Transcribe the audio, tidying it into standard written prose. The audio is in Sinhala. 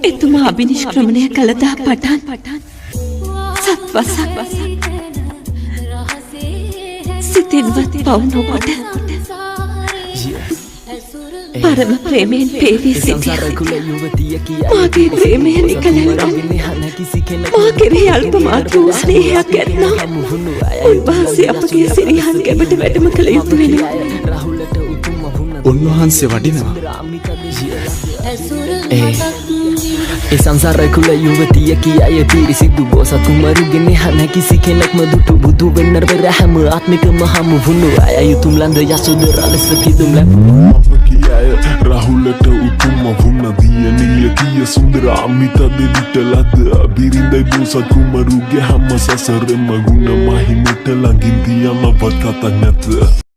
එතුමා අභිනිෂ්ක්‍රමණය කළදා පටන් සත්වසක් සිතින්වත් පවු නොකොට පරම ප්‍රේමයෙන් පේවී සිටියා. මාගේ ප්‍රේමය නිකලෙනවා. මා කෙරෙහි අල්ප මාත්‍ර වූ ස්නේහයක් ඇත්නම් උන්වහන්සේ අපගේ සිරිහන් ගැබට වැඩම කළ යුතු වෙනවා. උන්වහන්සේ වඩිනවා. ඒ සංසාර කුල යුවතියකි අය පිරිසිදු බෝසත් කුමරුගෙන හන කිසි කෙනෙක්ම දුටු බුදු වෙන්න පෙර හැම ආත්මිකම හමු වුණු අය යුතුම් ලන්ද යසෝදරා ලෙස පිදුම් රාහුලට උතුම් වුණ දියණිය කිය සුන්දර අමිත දෙවිට ලද බිරිඳයි බෝසත් කුමරුගේ හැම සසරෙම ගුණ මහිමට ළඟින් තියමවත් කතක් නැත.